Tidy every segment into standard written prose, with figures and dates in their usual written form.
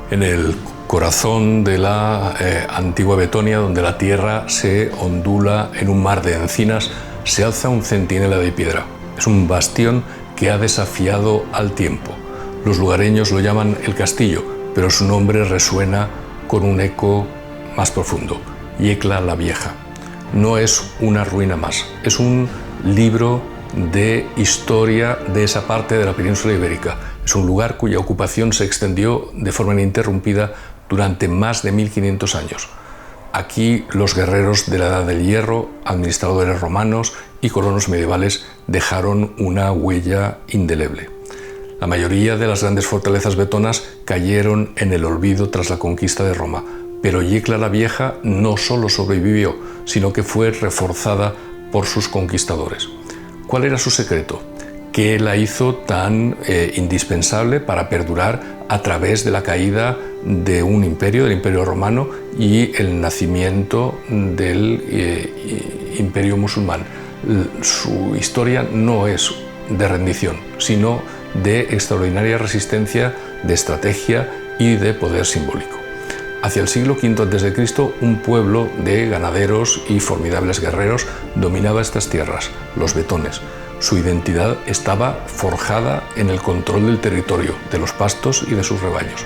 En el corazón de la antigua Betonia, donde la tierra se ondula en un mar de encinas, se alza un centinela de piedra. Es un bastión que ha desafiado al tiempo. Los lugareños lo llaman el castillo, pero su nombre resuena con un eco más profundo: Yecla la Vieja. No es una ruina más, es un libro de historia de esa parte de la península ibérica. Es un lugar cuya ocupación se extendió de forma ininterrumpida durante más de 1500 años. Aquí los guerreros de la Edad del Hierro, administradores romanos y colonos medievales dejaron una huella indeleble. La mayoría de las grandes fortalezas betonas cayeron en el olvido tras la conquista de Roma, pero Yecla la Vieja no solo sobrevivió, sino que fue reforzada por sus conquistadores. ¿Cuál era su secreto? ¿Qué la hizo tan indispensable para perdurar a través de la caída de un imperio, del Imperio Romano, y el nacimiento del Imperio Musulmán? Su historia no es de rendición, sino de extraordinaria resistencia, de estrategia y de poder simbólico. Hacia el siglo V a.C., un pueblo de ganaderos y formidables guerreros dominaba estas tierras, los betones. Su identidad estaba forjada en el control del territorio, de los pastos y de sus rebaños.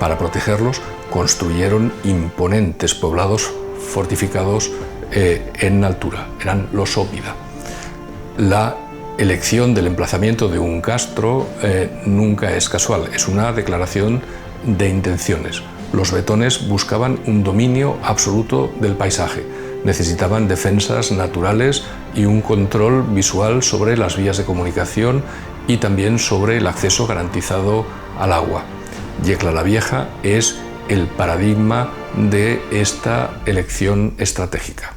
Para protegerlos, construyeron imponentes poblados fortificados en altura. Eran los ópida. La elección del emplazamiento de un castro nunca es casual, es una declaración de intenciones. Los betones buscaban un dominio absoluto del paisaje, necesitaban defensas naturales y un control visual sobre las vías de comunicación y también sobre el acceso garantizado al agua. Yecla la Vieja es el paradigma de esta elección estratégica.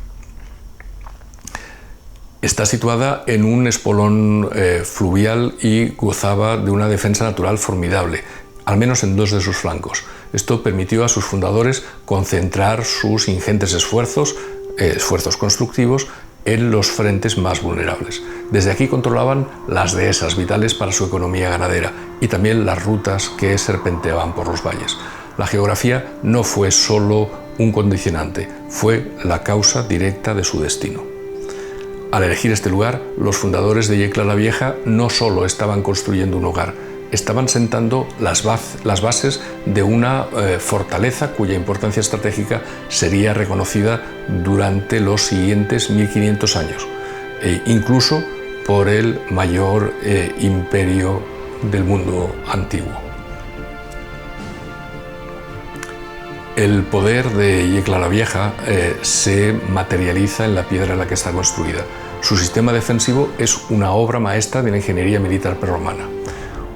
Está situada en un espolón fluvial y gozaba de una defensa natural formidable, al menos en dos de sus flancos. Esto permitió a sus fundadores concentrar sus ingentes esfuerzos constructivos en los frentes más vulnerables. Desde aquí controlaban las dehesas vitales para su economía ganadera y también las rutas que serpenteaban por los valles. La geografía no fue solo un condicionante, fue la causa directa de su destino. Al elegir este lugar, los fundadores de Yecla la Vieja no solo estaban construyendo un hogar, estaban sentando las bases de una fortaleza cuya importancia estratégica sería reconocida durante los siguientes 1500 años, incluso por el mayor imperio del mundo antiguo. El poder de Yecla la Vieja se materializa en la piedra en la que está construida. Su sistema defensivo es una obra maestra de la ingeniería militar prerromana.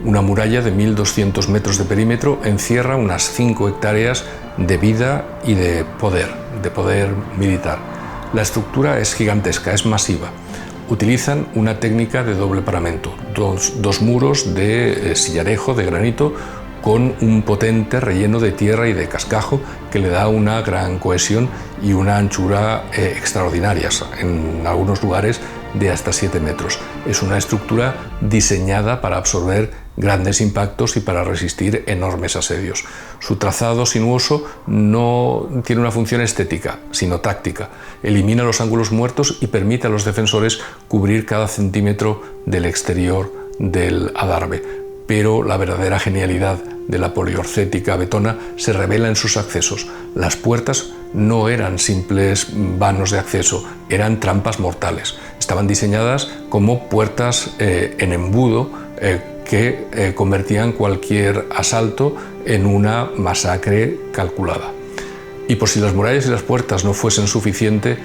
Una muralla de 1200 metros de perímetro encierra unas 5 hectáreas de vida y de poder militar. La estructura es gigantesca, es masiva. Utilizan una técnica de doble paramento, dos muros de sillarejo, de granito, con un potente relleno de tierra y de cascajo que le da una gran cohesión y una anchura extraordinarias, en algunos lugares de hasta 7 metros. Es una estructura diseñada para absorber grandes impactos y para resistir enormes asedios. Su trazado sinuoso no tiene una función estética, sino táctica. Elimina los ángulos muertos y permite a los defensores cubrir cada centímetro del exterior del adarve. Pero la verdadera genialidad de la poliorcética betona se revela en sus accesos. Las puertas no eran simples vanos de acceso, eran trampas mortales. Estaban diseñadas como puertas en embudo que convertían cualquier asalto en una masacre calculada. Y por si las murallas y las puertas no fuesen suficiente,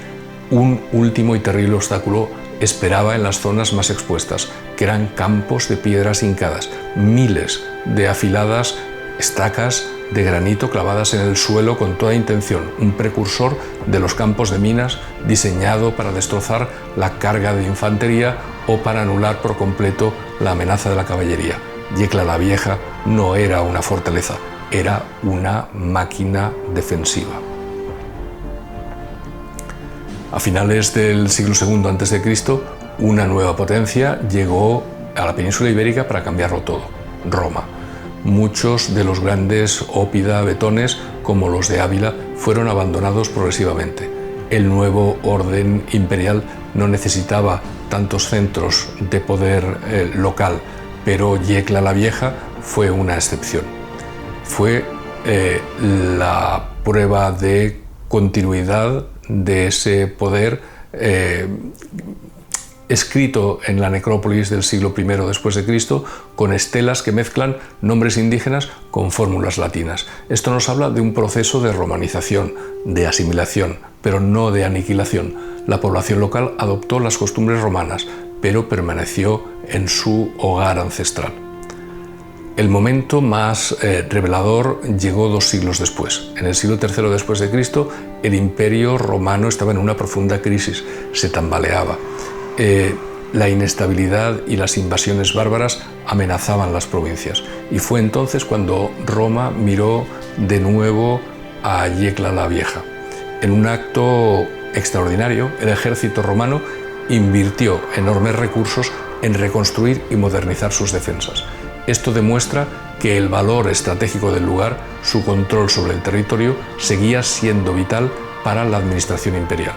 un último y terrible obstáculo esperaba en las zonas más expuestas, que eran campos de piedras hincadas, miles de afiladas estacas de granito clavadas en el suelo con toda intención, un precursor de los campos de minas diseñado para destrozar la carga de infantería o para anular por completo la amenaza de la caballería. Yecla la Vieja no era una fortaleza, era una máquina defensiva. A finales del siglo II a.C., una nueva potencia llegó a la península ibérica para cambiarlo todo: Roma. muchos de los grandes ópida betones, como los de Ávila, fueron abandonados progresivamente. El nuevo orden imperial no necesitaba tantos centros de poder local, pero Yecla la Vieja fue una excepción. Fue la prueba de continuidad de ese poder escrito en la necrópolis del siglo I después de Cristo, con estelas que mezclan nombres indígenas con fórmulas latinas. Esto nos habla de un proceso de romanización, de asimilación, pero no de aniquilación. La población local adoptó las costumbres romanas, pero permaneció en su hogar ancestral. El momento más revelador llegó 2 siglos después. En el siglo III después de Cristo, el Imperio romano estaba en una profunda crisis, se tambaleaba. La inestabilidad y las invasiones bárbaras amenazaban las provincias, y fue entonces cuando Roma miró de nuevo a Yecla la Vieja. En un acto extraordinario, el ejército romano invirtió enormes recursos en reconstruir y modernizar sus defensas. Esto demuestra que el valor estratégico del lugar, su control sobre el territorio, seguía siendo vital para la administración imperial.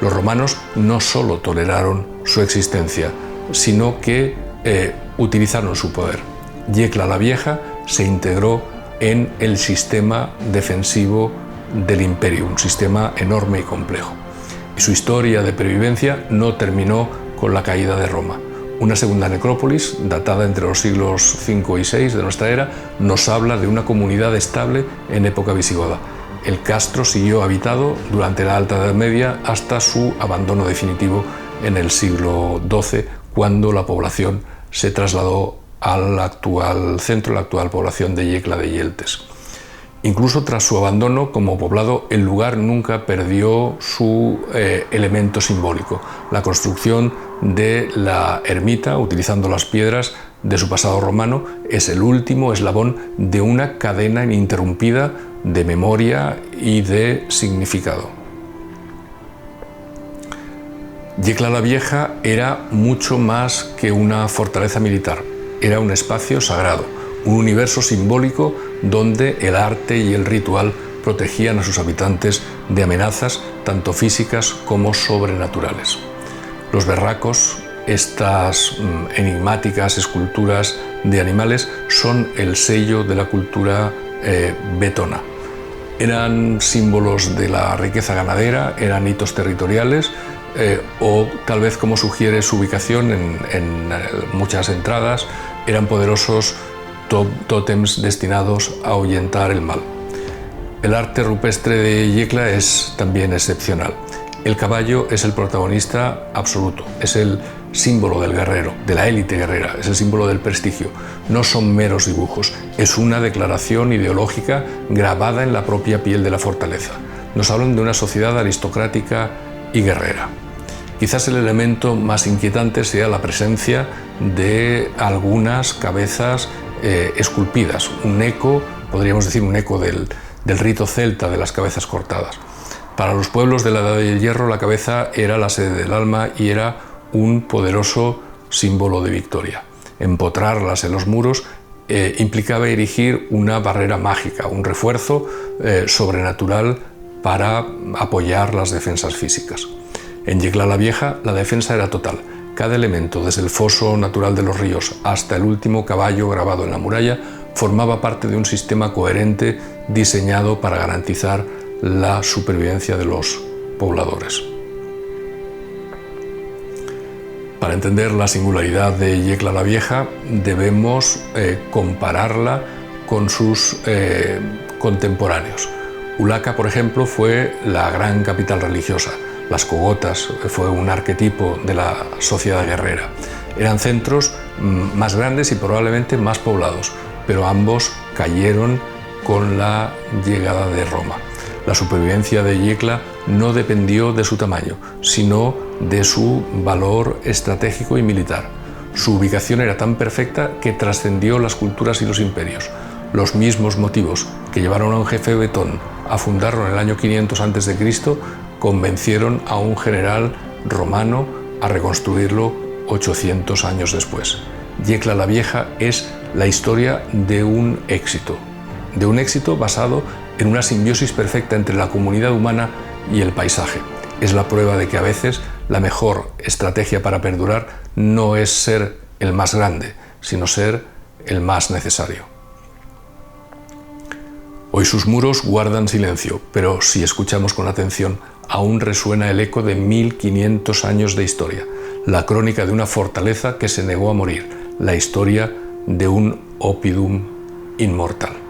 Los romanos no solo toleraron su existencia, sino que utilizaron su poder. Yecla la Vieja se integró en el sistema defensivo del imperio, un sistema enorme y complejo. Y su historia de pervivencia no terminó con la caída de Roma. Una segunda necrópolis, datada entre los siglos V y VI de nuestra era, nos habla de una comunidad estable en época visigoda. El castro siguió habitado durante la Alta Edad Media hasta su abandono definitivo en el siglo XII, cuando la población se trasladó al actual centro, la actual población de Yecla de Yeltes. Incluso tras su abandono como poblado, el lugar nunca perdió su elemento simbólico. La construcción de la ermita, utilizando las piedras de su pasado romano, es el último eslabón de una cadena ininterrumpida de memoria y de significado. Yecla la Vieja era mucho más que una fortaleza militar, era un espacio sagrado, un universo simbólico donde el arte y el ritual protegían a sus habitantes de amenazas tanto físicas como sobrenaturales. Los verracos, estas enigmáticas esculturas de animales, son el sello de la cultura betona. Eran símbolos de la riqueza ganadera, eran hitos territoriales, o tal vez, como sugiere su ubicación en muchas entradas, eran poderosos tótems destinados a ahuyentar el mal. El arte rupestre de Yecla es también excepcional. El caballo es el protagonista absoluto, es el símbolo del guerrero, de la élite guerrera, es el símbolo del prestigio. No son meros dibujos, es una declaración ideológica grabada en la propia piel de la fortaleza. Nos hablan de una sociedad aristocrática y guerrera. Quizás el elemento más inquietante sea la presencia de algunas cabezas esculpidas, un eco, podríamos decir un eco del rito celta de las cabezas cortadas. Para los pueblos de la Edad del Hierro, la cabeza era la sede del alma y era un poderoso símbolo de victoria. Empotrarlas en los muros implicaba erigir una barrera mágica, un refuerzo sobrenatural para apoyar las defensas físicas. En Yecla la Vieja, la defensa era total. Cada elemento, desde el foso natural de los ríos hasta el último caballo grabado en la muralla, formaba parte de un sistema coherente diseñado para garantizar la supervivencia de los pobladores. Para entender la singularidad de Yecla la Vieja, debemos compararla con sus contemporáneos. Ulaca, por ejemplo, fue la gran capital religiosa. Las cogotas fue un arquetipo de la sociedad guerrera. Eran centros más grandes y probablemente más poblados, pero ambos cayeron con la llegada de Roma. La supervivencia de Yecla no dependió de su tamaño, sino de su valor estratégico y militar. Su ubicación era tan perfecta que trascendió las culturas y los imperios. Los mismos motivos que llevaron a un jefe betón a fundarlo en el año 500 a.C. convencieron a un general romano a reconstruirlo 800 años después. Yecla la Vieja es la historia de un éxito basado en una simbiosis perfecta entre la comunidad humana y el paisaje. Es la prueba de que a veces la mejor estrategia para perdurar no es ser el más grande, sino ser el más necesario. Hoy sus muros guardan silencio, pero si escuchamos con atención, aún resuena el eco de 1500 años de historia, la crónica de una fortaleza que se negó a morir, la historia de un oppidum inmortal.